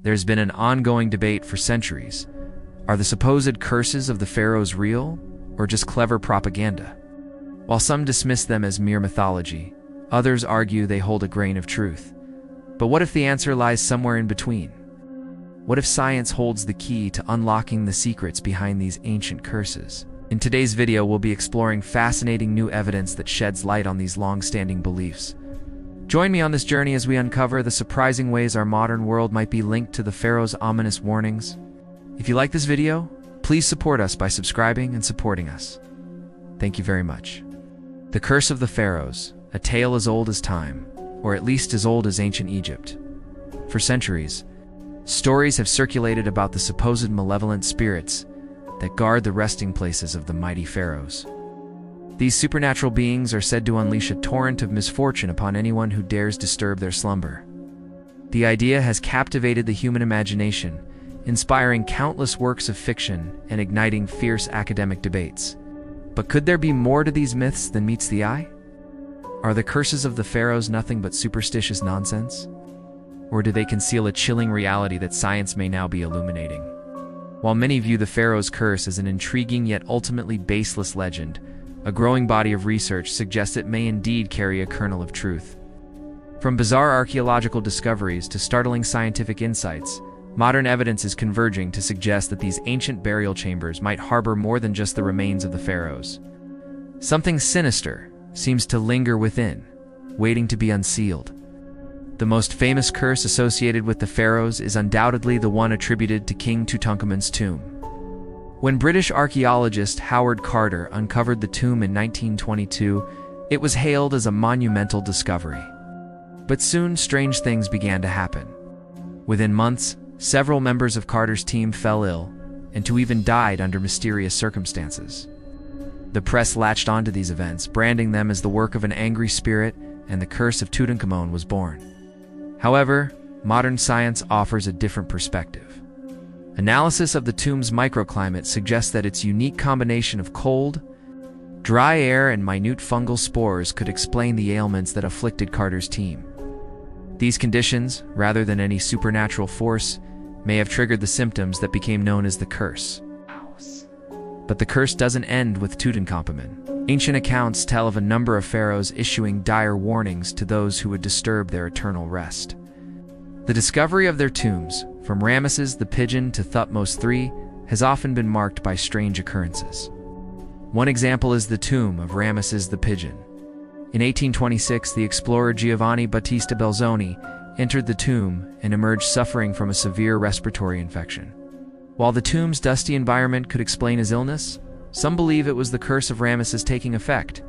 There's been an ongoing debate for centuries. Are the supposed curses of the pharaohs real, or just clever propaganda? While some dismiss them as mere mythology, others argue they hold a grain of truth. But what if the answer lies somewhere in between? What if science holds the key to unlocking the secrets behind these ancient curses? In today's video, we'll be exploring fascinating new evidence that sheds light on these long-standing beliefs. Join me on this journey as we uncover the surprising ways our modern world might be linked to the pharaohs' ominous warnings. If you like this video, please support us by subscribing and supporting us. Thank you very much. The Curse of the Pharaohs, a tale as old as time, or at least as old as ancient Egypt. For centuries, stories have circulated about the supposed malevolent spirits that guard the resting places of the mighty pharaohs. These supernatural beings are said to unleash a torrent of misfortune upon anyone who dares disturb their slumber. The idea has captivated the human imagination, inspiring countless works of fiction and igniting fierce academic debates. But could there be more to these myths than meets the eye? Are the curses of the pharaohs nothing but superstitious nonsense? Or do they conceal a chilling reality that science may now be illuminating? While many view the pharaoh's curse as an intriguing yet ultimately baseless legend, a growing body of research suggests it may indeed carry a kernel of truth. From bizarre archaeological discoveries to startling scientific insights, modern evidence is converging to suggest that these ancient burial chambers might harbor more than just the remains of the pharaohs. Something sinister seems to linger within, waiting to be unsealed. The most famous curse associated with the pharaohs is undoubtedly the one attributed to King Tutankhamun's tomb. When British archaeologist Howard Carter uncovered the tomb in 1922, it was hailed as a monumental discovery. But soon, strange things began to happen. Within months, several members of Carter's team fell ill, and two even died under mysterious circumstances. The press latched onto these events, branding them as the work of an angry spirit, and the curse of Tutankhamun was born. However, modern science offers a different perspective. Analysis of the tomb's microclimate suggests that its unique combination of cold, dry air and minute fungal spores could explain the ailments that afflicted Carter's team. These conditions, rather than any supernatural force, may have triggered the symptoms that became known as the curse. But the curse doesn't end with Tutankhamun. Ancient accounts tell of a number of pharaohs issuing dire warnings to those who would disturb their eternal rest. The discovery of their tombs, from Ramesses the Pigeon to Thutmose III, has often been marked by strange occurrences. One example is the tomb of Ramesses the Pigeon. In 1826, the explorer Giovanni Battista Belzoni entered the tomb and emerged suffering from a severe respiratory infection. While the tomb's dusty environment could explain his illness, some believe it was the curse of Ramesses taking effect.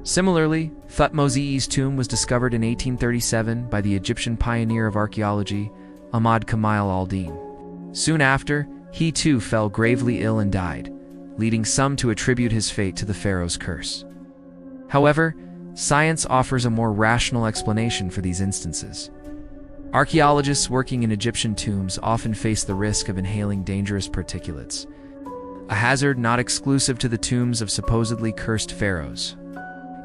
Similarly, Thutmose II's tomb was discovered in 1837 by the Egyptian pioneer of archaeology, Ahmad Kamal al-Din. Soon after, he too fell gravely ill and died, leading some to attribute his fate to the pharaoh's curse. However, science offers a more rational explanation for these instances. Archaeologists working in Egyptian tombs often face the risk of inhaling dangerous particulates, a hazard not exclusive to the tombs of supposedly cursed pharaohs.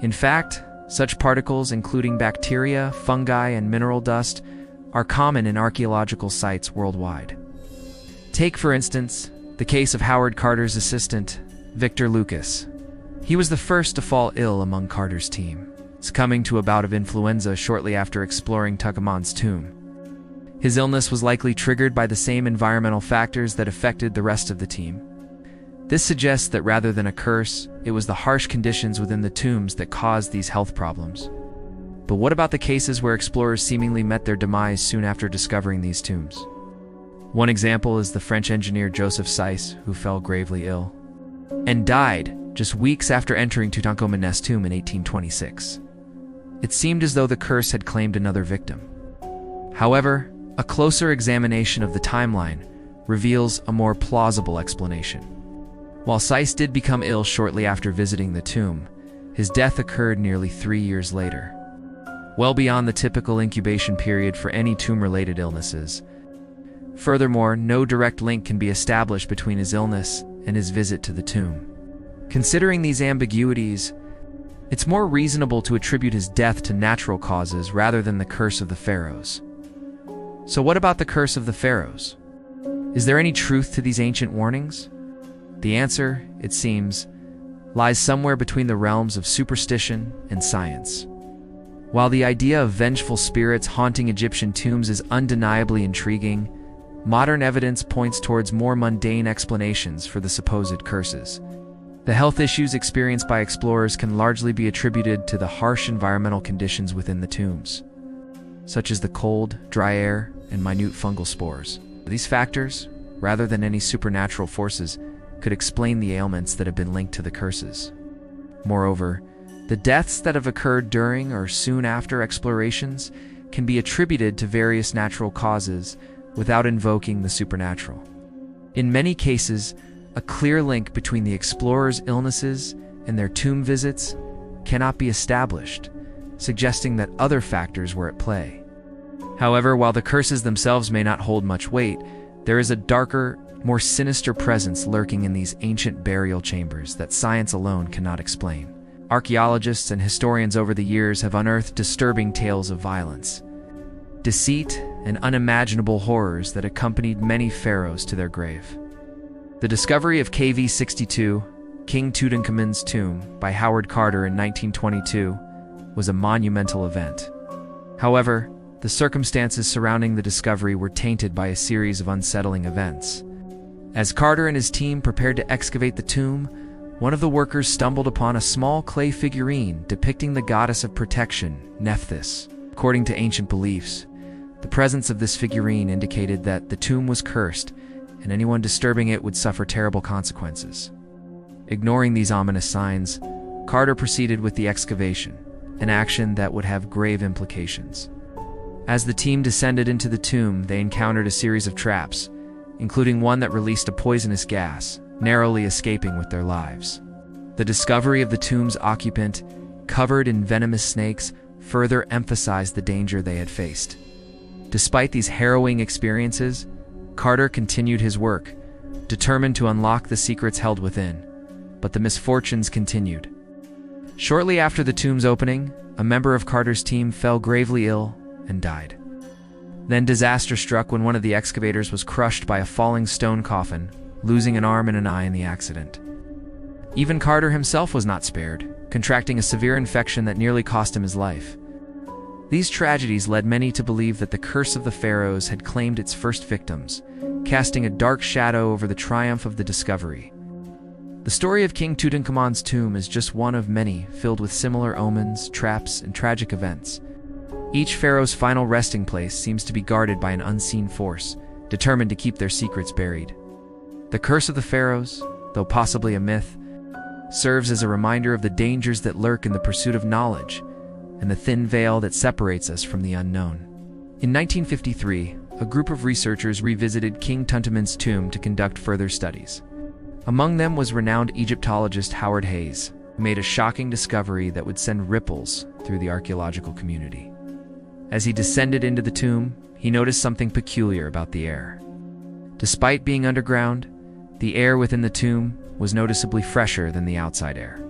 In fact, such particles, including bacteria, fungi, and mineral dust, are common in archaeological sites worldwide. Take, for instance, the case of Howard Carter's assistant, Victor Lucas. He was the first to fall ill among Carter's team, succumbing to a bout of influenza shortly after exploring Tutankhamun's tomb. His illness was likely triggered by the same environmental factors that affected the rest of the team. This suggests that rather than a curse, it was the harsh conditions within the tombs that caused these health problems. But what about the cases where explorers seemingly met their demise soon after discovering these tombs? One example is the French engineer Joseph Seyss, who fell gravely ill and died just weeks after entering Tutankhamun's tomb in 1826. It seemed as though the curse had claimed another victim. However, a closer examination of the timeline reveals a more plausible explanation. While Seyss did become ill shortly after visiting the tomb, his death occurred nearly 3 years later, well beyond the typical incubation period for any tomb-related illnesses. Furthermore, no direct link can be established between his illness and his visit to the tomb. Considering these ambiguities, it's more reasonable to attribute his death to natural causes rather than the curse of the pharaohs. So what about the curse of the pharaohs? Is there any truth to these ancient warnings? The answer, it seems, lies somewhere between the realms of superstition and science. While the idea of vengeful spirits haunting Egyptian tombs is undeniably intriguing, modern evidence points towards more mundane explanations for the supposed curses. The health issues experienced by explorers can largely be attributed to the harsh environmental conditions within the tombs, such as the cold, dry air, and minute fungal spores. These factors, rather than any supernatural forces, could explain the ailments that have been linked to the curses. Moreover, the deaths that have occurred during or soon after explorations can be attributed to various natural causes without invoking the supernatural. In many cases, a clear link between the explorers' illnesses and their tomb visits cannot be established, suggesting that other factors were at play. However, while the curses themselves may not hold much weight, there is a darker, more sinister presence lurking in these ancient burial chambers that science alone cannot explain. Archaeologists and historians over the years have unearthed disturbing tales of violence, deceit, and unimaginable horrors that accompanied many pharaohs to their grave. The discovery of KV-62, King Tutankhamun's tomb, by Howard Carter in 1922 was a monumental event. However, the circumstances surrounding the discovery were tainted by a series of unsettling events. As Carter and his team prepared to excavate the tomb, one of the workers stumbled upon a small clay figurine depicting the goddess of protection, Nephthys. According to ancient beliefs, the presence of this figurine indicated that the tomb was cursed, and anyone disturbing it would suffer terrible consequences. Ignoring these ominous signs, Carter proceeded with the excavation, an action that would have grave implications. As the team descended into the tomb, they encountered a series of traps, including one that released a poisonous gas, narrowly escaping with their lives. The discovery of the tomb's occupant, covered in venomous snakes, further emphasized the danger they had faced. Despite these harrowing experiences, Carter continued his work, determined to unlock the secrets held within. But the misfortunes continued. Shortly after the tomb's opening, a member of Carter's team fell gravely ill and died. Then disaster struck when one of the excavators was crushed by a falling stone coffin, losing an arm and an eye in the accident. Even Carter himself was not spared, contracting a severe infection that nearly cost him his life. These tragedies led many to believe that the curse of the pharaohs had claimed its first victims, casting a dark shadow over the triumph of the discovery. The story of King Tutankhamun's tomb is just one of many filled with similar omens, traps, and tragic events. Each pharaoh's final resting place seems to be guarded by an unseen force, determined to keep their secrets buried. The curse of the pharaohs, though possibly a myth, serves as a reminder of the dangers that lurk in the pursuit of knowledge and the thin veil that separates us from the unknown. In 1953, a group of researchers revisited King Tutankhamun's tomb to conduct further studies. Among them was renowned Egyptologist Howard Hayes, who made a shocking discovery that would send ripples through the archaeological community. As he descended into the tomb, he noticed something peculiar about the air. Despite being underground, the air within the tomb was noticeably fresher than the outside air.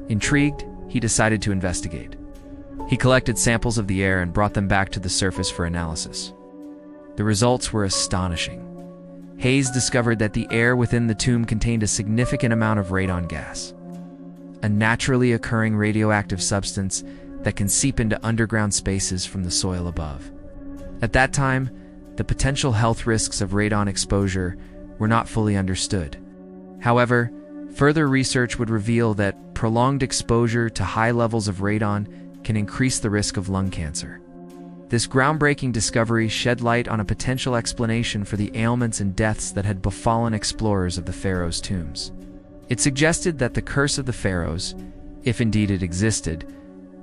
Intrigued, he decided to investigate. He collected samples of the air and brought them back to the surface for analysis. The results were astonishing. Hayes discovered that the air within the tomb contained a significant amount of radon gas, a naturally occurring radioactive substance that can seep into underground spaces from the soil above. At that time, the potential health risks of radon exposure were not fully understood. However, further research would reveal that prolonged exposure to high levels of radon can increase the risk of lung cancer. This groundbreaking discovery shed light on a potential explanation for the ailments and deaths that had befallen explorers of the pharaohs' tombs. It suggested that the curse of the pharaohs, if indeed it existed,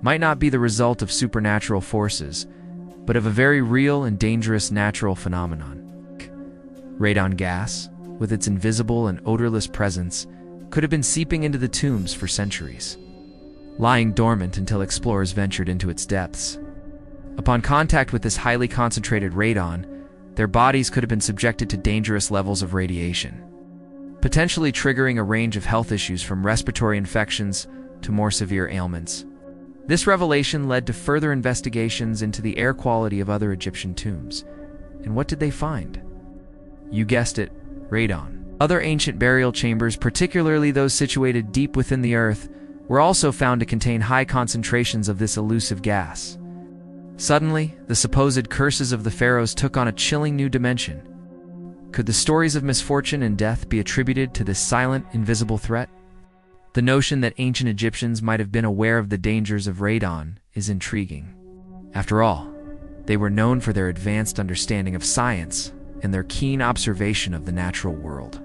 might not be the result of supernatural forces, but of a very real and dangerous natural phenomenon. Radon gas, with its invisible and odorless presence, could have been seeping into the tombs for centuries, lying dormant until explorers ventured into its depths. Upon contact with this highly concentrated radon, their bodies could have been subjected to dangerous levels of radiation, potentially triggering a range of health issues from respiratory infections to more severe ailments. This revelation led to further investigations into the air quality of other Egyptian tombs, And what did they find? You guessed it, radon. Other ancient burial chambers, particularly those situated deep within the earth, were also found to contain high concentrations of this elusive gas. Suddenly, the supposed curses of the pharaohs took on a chilling new dimension. Could the stories of misfortune and death be attributed to this silent, invisible threat? The notion that ancient Egyptians might have been aware of the dangers of radon is intriguing. After all, they were known for their advanced understanding of science and their keen observation of the natural world.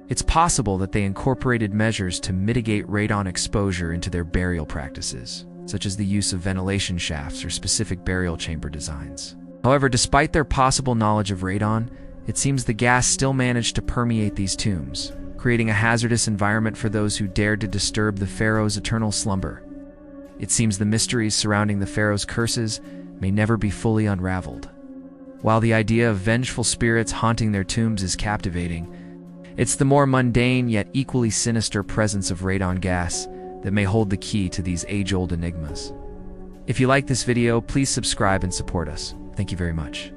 It's possible that they incorporated measures to mitigate radon exposure into their burial practices, such as the use of ventilation shafts or specific burial chamber designs. However, despite their possible knowledge of radon, it seems the gas still managed to permeate these tombs, creating a hazardous environment for those who dared to disturb the pharaoh's eternal slumber. It seems the mysteries surrounding the pharaoh's curses may never be fully unraveled. While the idea of vengeful spirits haunting their tombs is captivating, it's the more mundane yet equally sinister presence of radon gas that may hold the key to these age-old enigmas. If you like this video, please subscribe and support us. Thank you very much.